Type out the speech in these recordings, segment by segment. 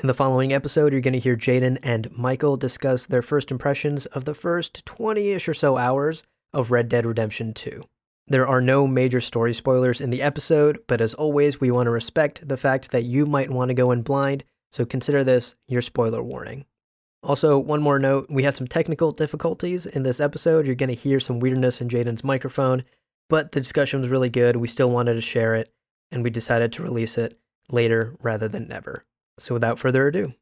In the following episode, you're going to hear Jaden and Michael discuss their first impressions of the first 20-ish or so hours of Red Dead Redemption 2. There are no major story spoilers in the episode, but as always, we want to respect the fact that you might want to go in blind, so consider this your spoiler warning. Also, one more note, we had some technical difficulties in this episode. You're going to hear some weirdness in Jaden's microphone, but the discussion was really good. We still wanted to share it, and we decided to release it later rather than never. So without further ado.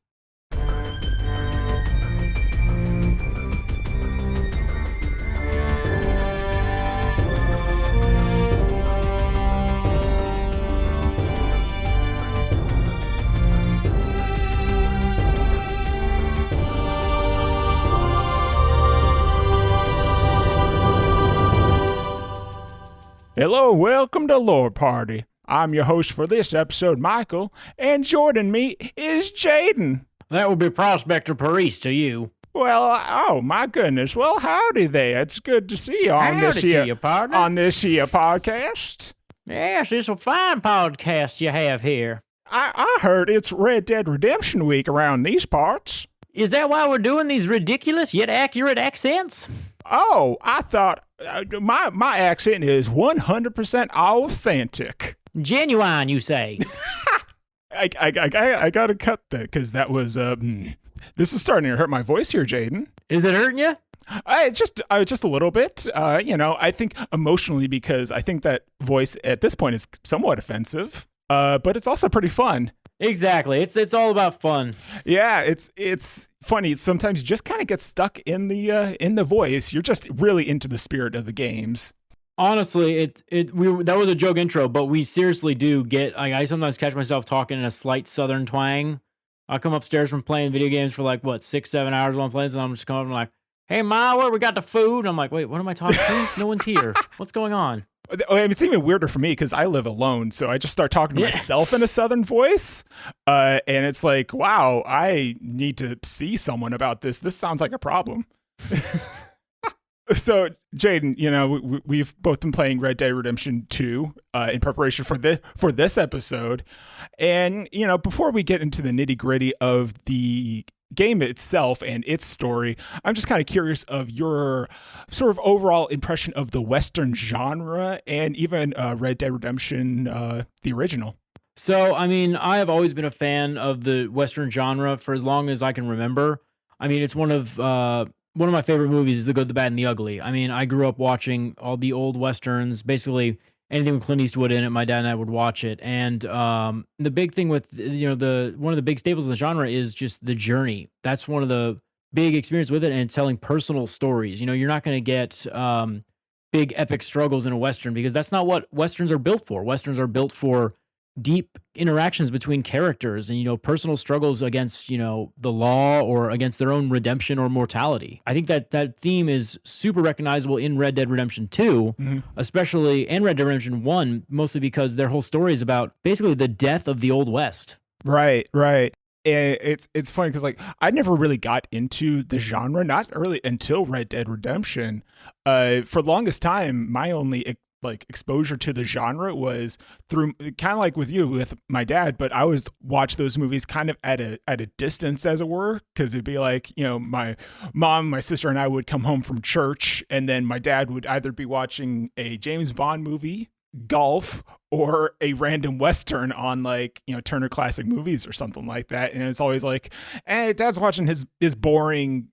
Hello, welcome to Lore Party. I'm your host for this episode, Michael, and joining me is Jaden. That would be Prospector Paris to you. Well, oh my goodness. Well, howdy there. It's good to see you on Howdy to you, partner. on this here podcast. Yes, it's a fine podcast you have here. I heard it's Red Dead Redemption Week around these parts. Is that why we're doing these ridiculous yet accurate accents? Oh, I thought my accent is 100% authentic. Genuine, you say? I gotta cut that because that was this is starting to hurt my voice here, Jaden. Is it hurting you? Just a little bit. I think emotionally because I think that voice at this point is somewhat offensive. But it's also pretty fun. Exactly. It's all about fun. Yeah, it's funny. Sometimes you just kind of get stuck in the voice. You're just really into the spirit of the games. Honestly, that was a joke intro, but we seriously do get. I sometimes catch myself talking in a slight Southern twang. I'll come upstairs from playing video games for 6-7 hours while I'm playing, and I'm just coming up and like, "Hey, Ma, where we got the food?" I'm like, "Wait, what am I talking to? No one's here. What's going on?" It's even weirder for me because I live alone, so I just start talking to myself in a Southern voice, and it's like, wow, I need to see someone about this. This sounds like a problem. So, Jaden, we've both been playing Red Dead Redemption 2 in preparation for this episode, and before we get into the nitty gritty of the game itself and its story, I'm just kind of curious of your sort of overall impression of the Western genre and even Red Dead Redemption, the original. So, I have always been a fan of the Western genre for as long as I can remember. It's one of my favorite movies is The Good, the Bad, and the Ugly. I grew up watching all the old Westerns, basically anything with Clint Eastwood in it, my dad and I would watch it. And the big thing with, one of the big staples of the genre is just the journey. That's one of the big experience with it, and telling personal stories. You're not going to get big epic struggles in a Western because that's not what Westerns are built for. Westerns are built for deep interactions between characters and, personal struggles against, the law or against their own redemption or mortality. I think that theme is super recognizable in Red Dead Redemption 2, especially, and Red Dead Redemption 1, mostly because their whole story is about basically the death of the Old West. Right. It's funny because I never really got into the genre, not really until Red Dead Redemption. For the longest time, my only exposure to the genre was through kind of like with you with my dad, but I always watch those movies kind of at a distance, as it were, because it'd be my mom, my sister, and I would come home from church, and then my dad would either be watching a James Bond movie, golf, or a random Western on Turner Classic Movies or something like that. And it's always Dad's watching his boring,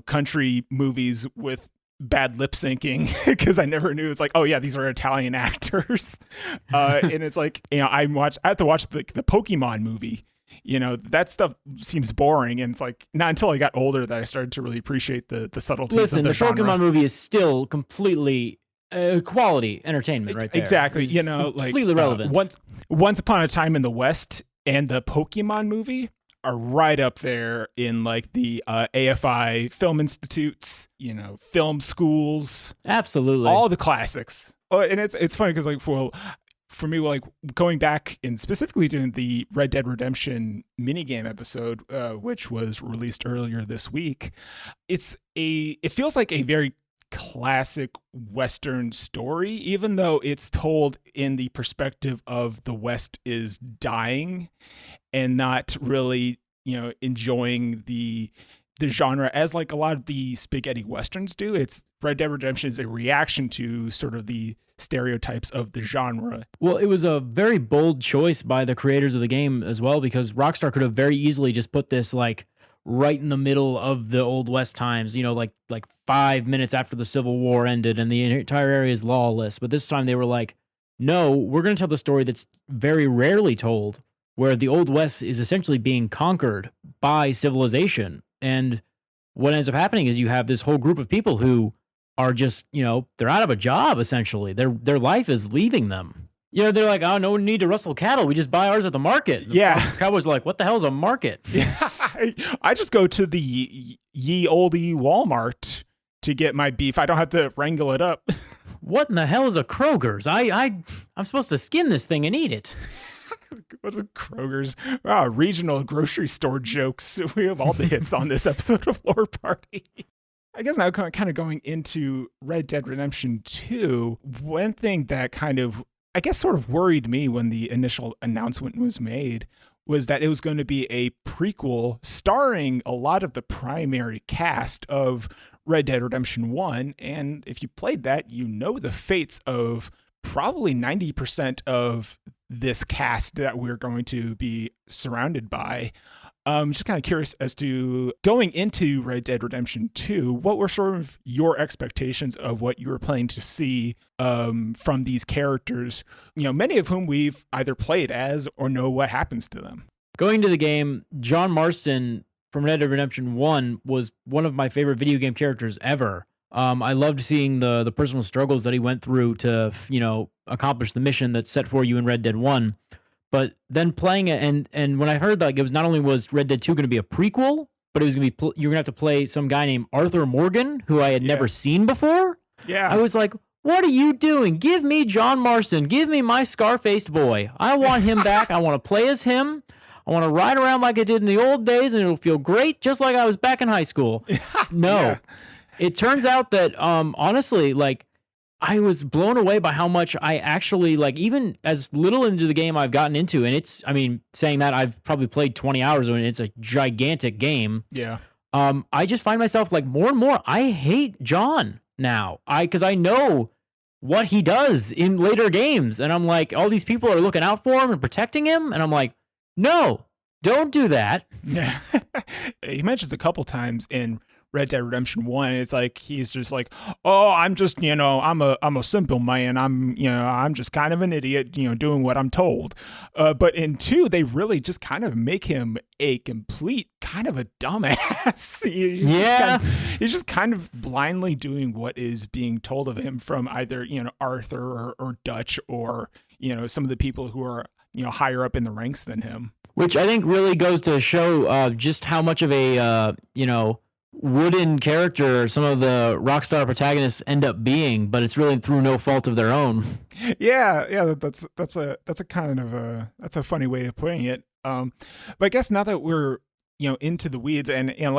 country movies with bad lip syncing because I never knew. It's oh yeah, these are Italian actors. And it's I have to watch the Pokemon movie. That stuff seems boring, and it's not until I got older that I started to really appreciate the subtleties of the genre. Pokemon movie is still completely quality entertainment right there. Exactly. Completely relevant. Once Upon a Time in the West and the Pokemon movie are right up there in the AFI film institutes, film schools. Absolutely. All the classics. And it's funny because for me, going back and specifically doing the Red Dead Redemption minigame episode, which was released earlier this week, it feels like a very classic Western story, even though it's told in the perspective of the West is dying and not really enjoying the genre as like a lot of the spaghetti westerns do. It's Red Dead Redemption is a reaction to sort of the stereotypes of the genre. Well, it was a very bold choice by the creators of the game as well, because Rockstar could have very easily just put this like right in the middle of the Old West times, like 5 minutes after the Civil War ended and the entire area is lawless. But this time they were like, no, we're going to tell the story that's very rarely told, where the Old West is essentially being conquered by civilization. And what ends up happening is you have this whole group of people who are just, they're out of a job, essentially. Their life is leaving them. They're like, oh, no need to rustle cattle. We just buy ours at the market. The cowboys are like, what the hell is a market? Yeah, I just go to the ye olde Walmart to get my beef. I don't have to wrangle it up. What in the hell is a Kroger's? I'm supposed to skin this thing and eat it. What's a Kroger's? Regional grocery store jokes. We have all the hits on this episode of Lore Party. I guess now kind of going into Red Dead Redemption 2, one thing that kind of, I guess, sort of worried me when the initial announcement was made was that it was going to be a prequel starring a lot of the primary cast of Red Dead Redemption 1. And if you played that, the fates of probably 90% of this cast that we're going to be surrounded by. Just kind of curious as to going into Red Dead Redemption 2, what were sort of your expectations of what you were planning to see from these characters, many of whom we've either played as or know what happens to them. Going to the game, John Marston from Red Dead Redemption 1 was one of my favorite video game characters ever. I loved seeing the personal struggles that he went through to, accomplish the mission that's set for you in Red Dead 1. But then playing it, and when I heard that it was not only was Red Dead 2 going to be a prequel, but it was going to be, you're going to have to play some guy named Arthur Morgan, who I had never seen before. Yeah. I was like, what are you doing? Give me John Marston. Give me my scar-faced boy. I want him back. I want to play as him. I want to ride around like I did in the old days, and it'll feel great, just like I was back in high school. No. Yeah. It turns out that, honestly, I was blown away by how much I actually, even as little into the game I've gotten into, and saying that I've probably played 20 hours of it, and it's a gigantic game. Yeah. I just find myself, more and more, I hate John now. Because I know what he does in later games, and I'm like, all these people are looking out for him and protecting him, and I'm like, no, don't do that. Yeah. He mentions a couple times in Red Dead Redemption 1, it's like he's just like, oh, I'm just, I'm a simple man. I'm just kind of an idiot, doing what I'm told. But in 2, they really just kind of make him a complete kind of a dumbass. He's just kind of blindly doing what is being told of him from either, Arthur or Dutch or, some of the people who are, higher up in the ranks than him. Which I think really goes to show just how much of a, wooden character some of the Rockstar protagonists end up being, but it's really through no fault of their own. Yeah, that's a kind of that's a funny way of putting it. But I guess now that we're into the weeds and kind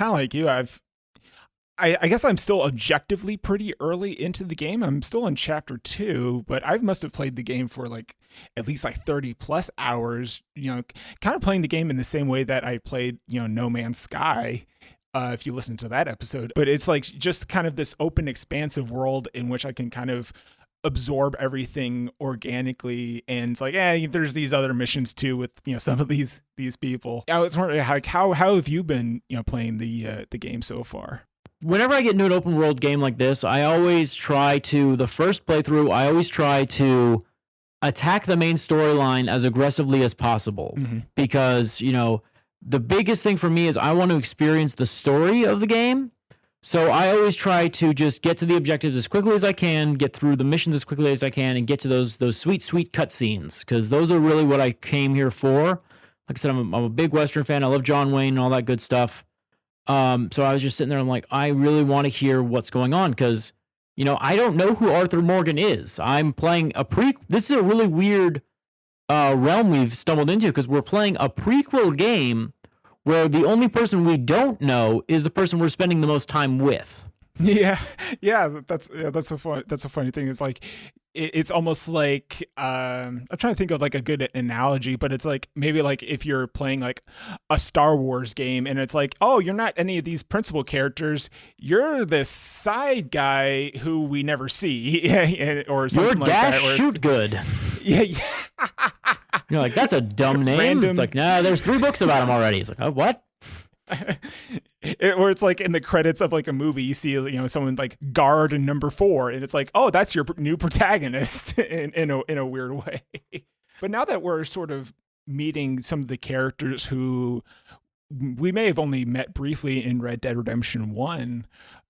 of like you, I guess I'm still objectively pretty early into the game. I'm still in chapter 2, but I must have played the game for at least 30 plus hours. Kind of playing the game in the same way that I played No Man's Sky. If you listen to that episode, but it's just kind of this open, expansive world in which I can kind of absorb everything organically. And it's there's these other missions too with some of these people. I was wondering how have you been playing the game so far? Whenever I get into an open world game like this, I always try to attack the main storyline as aggressively as possible, because the biggest thing for me is I want to experience the story of the game. So I always try to just get to the objectives as quickly as I can, get through the missions as quickly as I can, and get to those sweet, sweet cutscenes, because those are really what I came here for. Like I said, I'm a big Western fan. I love John Wayne and all that good stuff. So I was just sitting there, I'm like, I really want to hear what's going on, because, I don't know who Arthur Morgan is. I'm playing this is a really weird realm we've stumbled into, because we're playing a prequel game where the only person we don't know is the person we're spending the most time with. Yeah, yeah, that's a funny thing. It's like it's almost like I'm trying to think of like a good analogy, but it's like maybe like if you're playing like a Star Wars game and it's like, oh, you're not any of these principal characters, you're this side guy who we never see, or something Your like dash that. Where shoot good. yeah, yeah. You're like, that's a dumb name. Random. It's like, nah, there's 3 books about him already. It's like, oh, what? Or it's like in the credits of like a movie, you see someone like guard in number 4, and it's like, oh, that's your new protagonist in a weird way. But now that we're sort of meeting some of the characters who we may have only met briefly in Red Dead Redemption 1,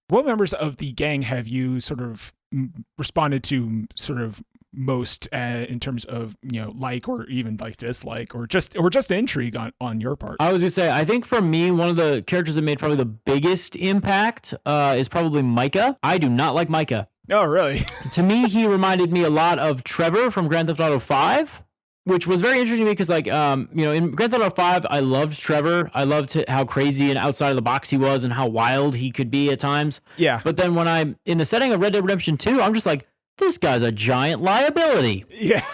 what members of the gang have you sort of responded to sort of most in terms of like or even like dislike or just intrigue on your part? I was gonna say, I think for me, one of the characters that made probably the biggest impact is probably Micah. I do not like Micah. Oh, really? To me, he reminded me a lot of Trevor from Grand Theft Auto 5, which was very interesting to me because, like, in Grand Theft Auto 5, I loved Trevor. I loved how crazy and outside of the box he was and how wild he could be at times. Yeah. But then when I'm in the setting of Red Dead Redemption 2, I'm just like, this guy's a giant liability. Yeah.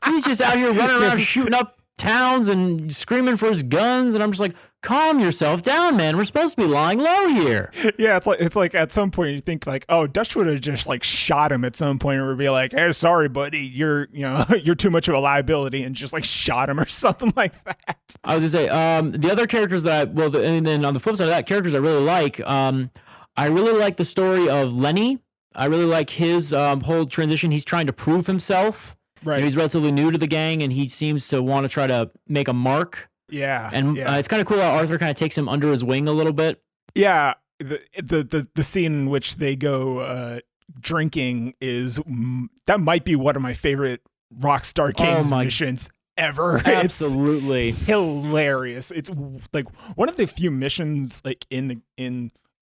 He's just out here running around shooting up towns and screaming for his guns, and I'm just like, calm yourself down, man. We're supposed to be lying low here. Yeah, it's like at some point you think like, oh, Dutch would have just like shot him at some point, or would be like, hey, sorry, buddy, you're you're too much of a liability, and just like shot him or something like that. I was gonna say, the other characters and then on the flip side of that, characters I really like, I really like the story of Lenny. I really like his whole transition. He's trying to prove himself. Right. He's relatively new to the gang, and he seems to want to try to make a mark. Yeah. And it's kind of cool how Arthur kind of takes him under his wing a little bit. Yeah. The scene in which they go drinking that might be one of my favorite Rockstar Games missions ever. Absolutely. It's hilarious. It's like one of the few missions like in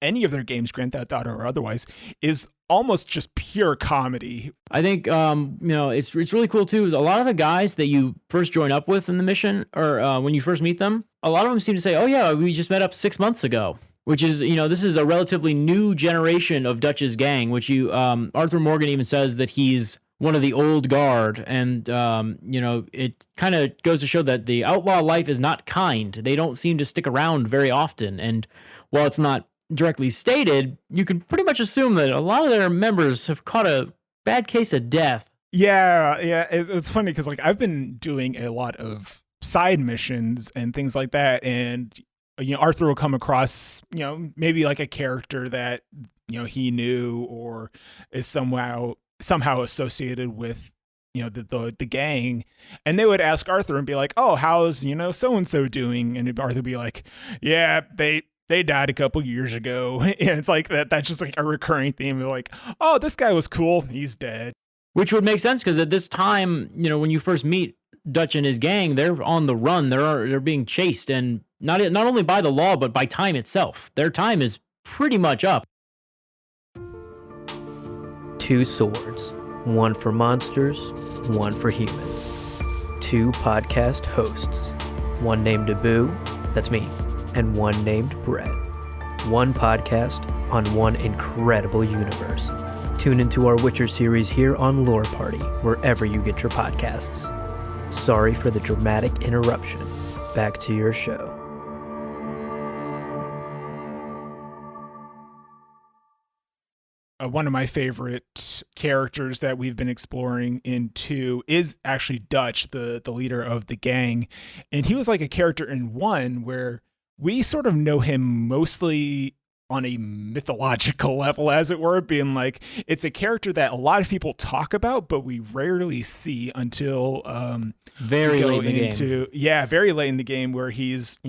any of their games, Grand Theft Auto or otherwise, is almost just pure comedy. I think it's really cool too. A lot of the guys that you first join up with in the mission, or when you first meet them, a lot of them seem to say, "Oh yeah, we just met up 6 months ago." Which is, this is a relatively new generation of Dutch's gang. Which Arthur Morgan even says that he's one of the old guard, and it kind of goes to show that the outlaw life is not kind. They don't seem to stick around very often, and while it's not directly stated, you can pretty much assume that a lot of their members have caught a bad case of death. Yeah, it's funny because like I've been doing a lot of side missions and things like that, and Arthur will come across maybe like a character that he knew or is somehow associated with the gang, and they would ask Arthur and be like, oh, how's so and so doing, and Arthur would be like, yeah, they died a couple years ago. And it's like that's just like a recurring theme. They're like, oh, this guy was cool, he's dead. Which would make sense because at this time, when you first meet Dutch and his gang, they're on the run. They're being chased, and not only by the law, but by time itself. Their time is pretty much up. 2 swords, one for monsters, one for humans. 2 podcast hosts, one named Abu, that's me, and one named Brett. 1 podcast on one incredible universe. Tune into our Witcher series here on Lore Party, wherever you get your podcasts. Sorry for the dramatic interruption. Back to your show. One of my favorite characters that we've been exploring in 2 is actually Dutch, the leader of the gang. And he was like a character in 1 where we sort of know him mostly on a mythological level, as it were, being like, it's a character that a lot of people talk about, but we rarely see until very late in the game. Yeah, very late in the game, where he's,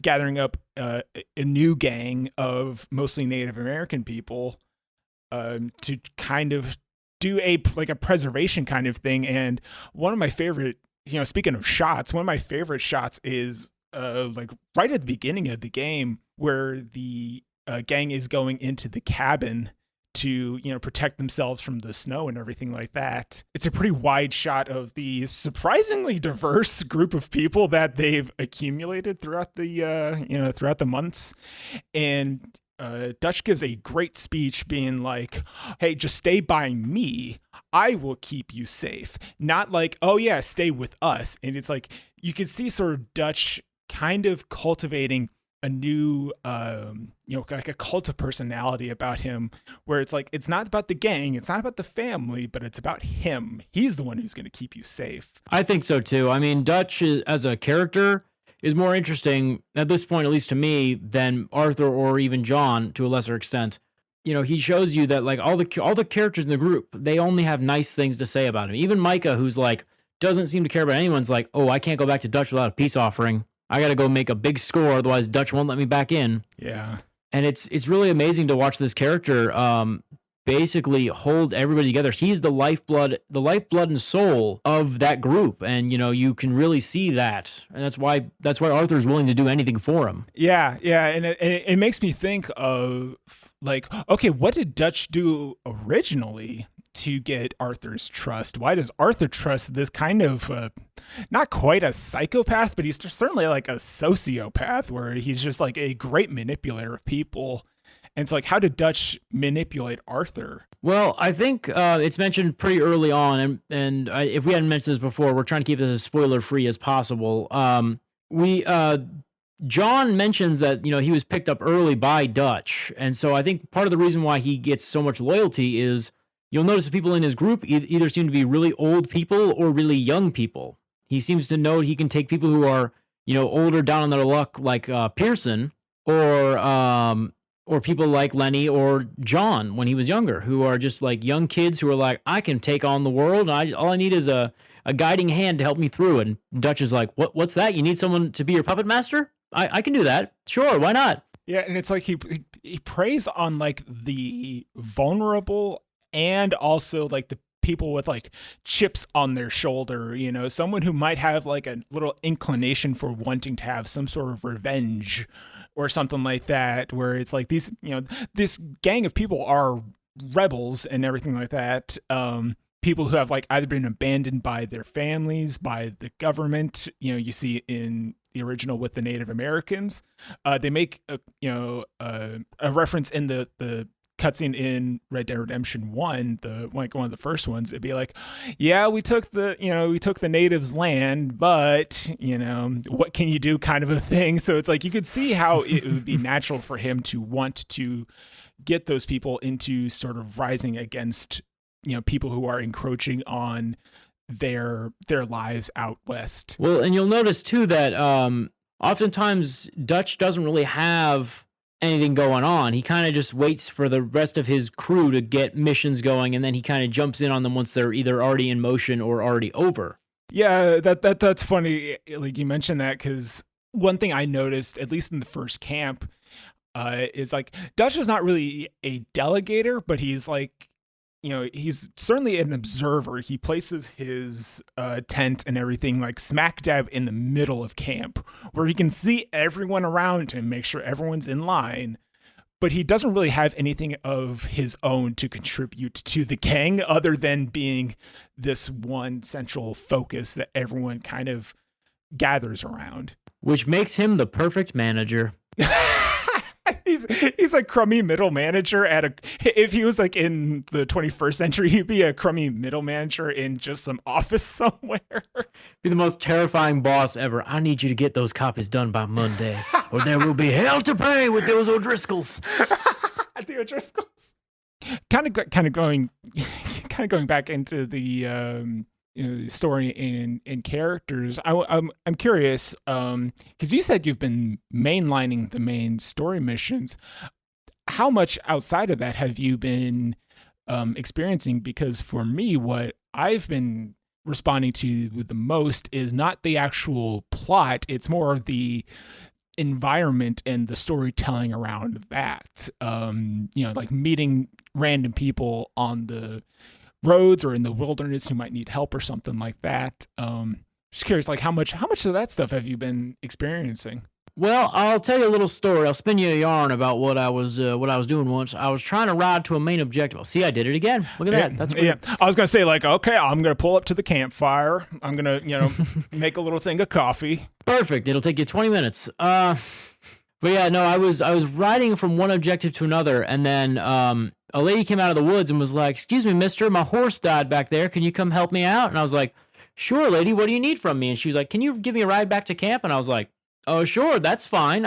gathering up a new gang of mostly Native American people to kind of do a preservation kind of thing. And one of my favorite, speaking of shots, one of my favorite shots is like right at the beginning of the game, where the gang is going into the cabin to protect themselves from the snow and everything like that. It's a pretty wide shot of the surprisingly diverse group of people that they've accumulated throughout the throughout the months, and Dutch gives a great speech being like, hey, just stay by me. I will keep you safe. Not like, oh yeah, stay with us. And it's like, you can see sort of Dutch kind of cultivating a new, like a cult of personality about him, where it's like, it's not about the gang, it's not about the family, but it's about him. He's the one who's going to keep you safe. I think so too. I mean, Dutch as a character is more interesting at this point, at least to me, than Arthur or even John to a lesser extent. He shows you that like all the characters in the group, they only have nice things to say about him. Even Micah, who's like doesn't seem to care about anyone's like, oh, I can't go back to Dutch without a peace offering. I got to go make a big score, otherwise Dutch won't let me back in. Yeah, and it's really amazing to watch this character basically hold everybody together. He's the lifeblood and soul of that group, and you can really see that, and that's why Arthur's willing to do anything for him. Yeah, and it makes me think of like, okay, what did Dutch do originally to get Arthur's trust? Why does Arthur trust this kind of not quite a psychopath, but he's certainly like a sociopath, where he's just like a great manipulator of people? And so, like, how did Dutch manipulate Arthur? Well, I think it's mentioned pretty early on, and if we hadn't mentioned this before, we're trying to keep this as spoiler-free as possible. John mentions that, he was picked up early by Dutch, and so I think part of the reason why he gets so much loyalty is you'll notice the people in his group either seem to be really old people or really young people. He seems to know he can take people who are, older, down on their luck, like Pearson, or people like Lenny or John when he was younger, who are just like young kids who are like, I can take on the world. All I need is a guiding hand to help me through. And Dutch is like, what's that? You need someone to be your puppet master? I can do that. Sure, why not? Yeah, and it's like he preys on like the vulnerable and also like the people with like chips on their shoulder, someone who might have like a little inclination for wanting to have some sort of revenge or something like that, where it's like these, this gang of people are rebels and everything like that. People who have like either been abandoned by their families, by the government. You see in the original with the Native Americans, they make a reference in the cutscene in Red Dead Redemption 1, one of the first ones. It'd be like, yeah, we took the natives' land, but what can you do, kind of a thing. So it's like you could see how it would be natural for him to want to get those people into sort of rising against people who are encroaching on their lives out west. Well, and you'll notice too that oftentimes Dutch doesn't really have anything going on. He kind of just waits for the rest of his crew to get missions going, and then he kind of jumps in on them once they're either already in motion or already over. Yeah, that's funny. Like you mentioned that, because one thing I noticed, at least in the first camp, is like Dutch is not really a delegator, but he's like, he's certainly an observer. He places his tent and everything like smack dab in the middle of camp, where he can see everyone around him, make sure everyone's in line. But he doesn't really have anything of his own to contribute to the gang other than being this one central focus that everyone kind of gathers around. Which makes him the perfect manager. He's a crummy middle manager if he was like in the 21st century, he'd be a crummy middle manager in just some office somewhere. Be the most terrifying boss ever. I need you to get those copies done by Monday, or there will be hell to pay with those O'Driscolls. The O'Driscolls. Kind of going back into the story and characters. I'm curious, because you said you've been mainlining the main story missions. How much outside of that have you been experiencing? Because for me, what I've been responding to the most is not the actual plot. It's more of the environment and the storytelling around that. Like meeting random people on the roads or in the wilderness who might need help or something like that. Just curious, like how much of that stuff have you been experiencing? Well, I'll tell you a little story. I'll spin you a yarn about what I was doing once. I was trying to ride to a main objective. Oh, see, I did it again. Look at that. That's weird. Yeah. I was gonna say like, okay, I'm gonna pull up to the campfire. I'm gonna make a little thing of coffee. Perfect. It'll take you 20 minutes. But yeah, no, I was riding from one objective to another, and then a lady came out of the woods and was like, "Excuse me, mister, my horse died back there. Can you come help me out?" And I was like, "Sure, lady. What do you need from me?" And she was like, "Can you give me a ride back to camp?" And I was like, "Oh, sure, that's fine.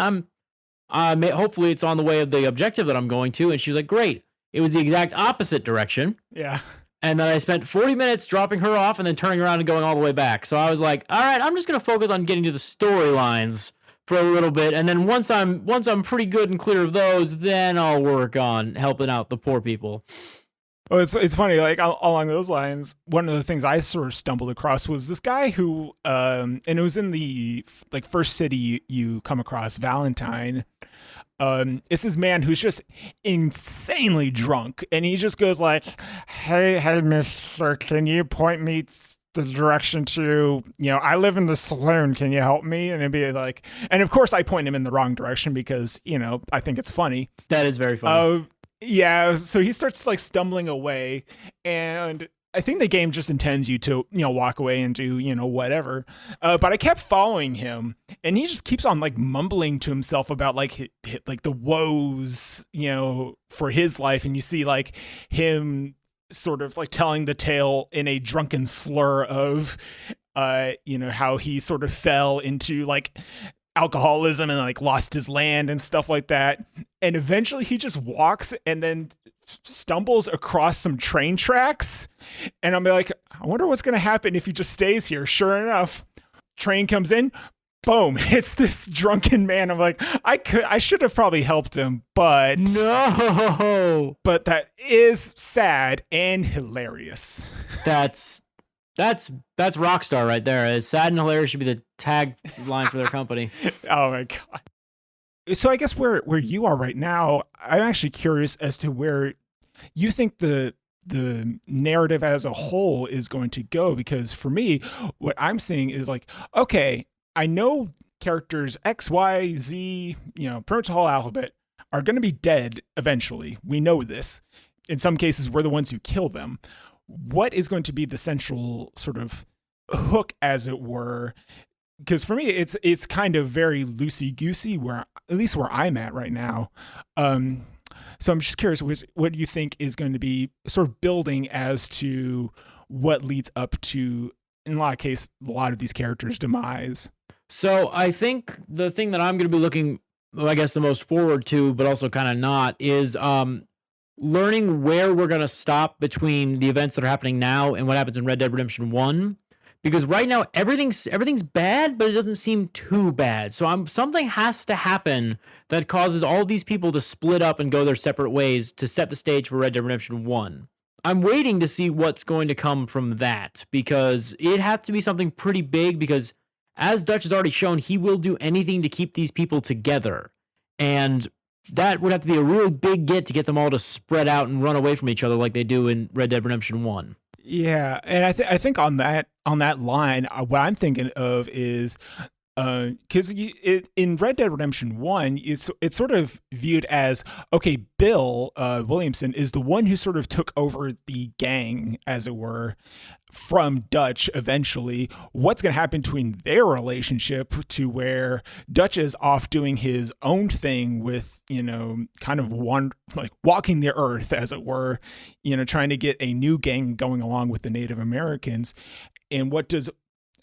Hopefully it's on the way of the objective that I'm going to." And she was like, "Great." It was the exact opposite direction. Yeah. And then I spent 40 minutes dropping her off and then turning around and going all the way back. So I was like, all right, I'm just going to focus on getting to the storylines for a little bit. And then once I'm pretty good and clear of those, then I'll work on helping out the poor people. Well, it's funny, like along those lines, one of the things I sort of stumbled across was this guy who, and it was in the like first city you come across, Valentine. It's this man who's just insanely drunk, and he just goes like, hey, mister, can you point me the direction to, I live in the saloon, can you help me? And it'd be like, and of course I point him in the wrong direction because, I think it's funny. That is very funny. Yeah, so he starts like stumbling away, and I think the game just intends you to, walk away and do, whatever. But I kept following him, and he just keeps on like mumbling to himself about like the woes, for his life. And you see like him sort of like telling the tale in a drunken slur of, how he sort of fell into like alcoholism and like lost his land and stuff like that. And eventually he just walks and then stumbles across some train tracks, and I'm like, I wonder what's going to happen if he just stays here. Sure enough, train comes in, boom, it's this drunken man. I'm like, I should have probably helped him, but that is sad and hilarious. That's Rockstar right there. Sad and hilarious should be the tagline for their company. Oh my god. So I guess where you are right now, I'm actually curious as to where you think the narrative as a whole is going to go, because for me, what I'm seeing is like, okay, I know characters X, Y, Z, pretty much the whole alphabet are going to be dead eventually. We know this. In some cases, we're the ones who kill them. What is going to be the central sort of hook, as it were? Because for me, it's kind of very loosey-goosey, at least where I'm at right now. So I'm just curious, what do you think is going to be sort of building as to what leads up to, in a lot of cases, a lot of these characters' demise? So I think the thing that I'm going to be looking, I guess, the most forward to, but also kind of not, is learning where we're going to stop between the events that are happening now and what happens in Red Dead Redemption 1. Because right now everything's bad, but it doesn't seem too bad. So something has to happen that causes all these people to split up and go their separate ways to set the stage for Red Dead Redemption 1. I'm waiting to see what's going to come from that, because it has to be something pretty big, because as Dutch has already shown, he will do anything to keep these people together. And that would have to be a really big get to get them all to spread out and run away from each other like they do in Red Dead Redemption 1. Yeah, and I think on that line, what I'm thinking of is because in Red Dead Redemption 1, it's sort of viewed as, okay, Bill Williamson is the one who sort of took over the gang, as it were, from Dutch eventually. What's going to happen between their relationship to where Dutch is off doing his own thing with, kind of walking the earth, as it were, trying to get a new gang going along with the Native Americans. And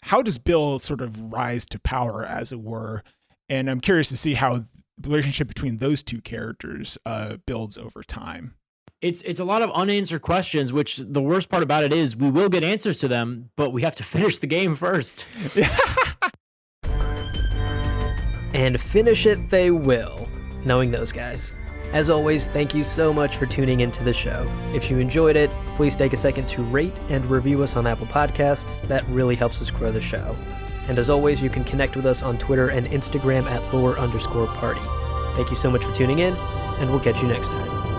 how does Bill sort of rise to power, as it were? And I'm curious to see how the relationship between those two characters builds over time. It's a lot of unanswered questions, which the worst part about it is we will get answers to them, but we have to finish the game first. And finish it they will, knowing those guys. As always, thank you so much for tuning into the show. If you enjoyed it, please take a second to rate and review us on Apple Podcasts. That really helps us grow the show. And as always, you can connect with us on Twitter and Instagram at lore_party. Thank you so much for tuning in, and we'll catch you next time.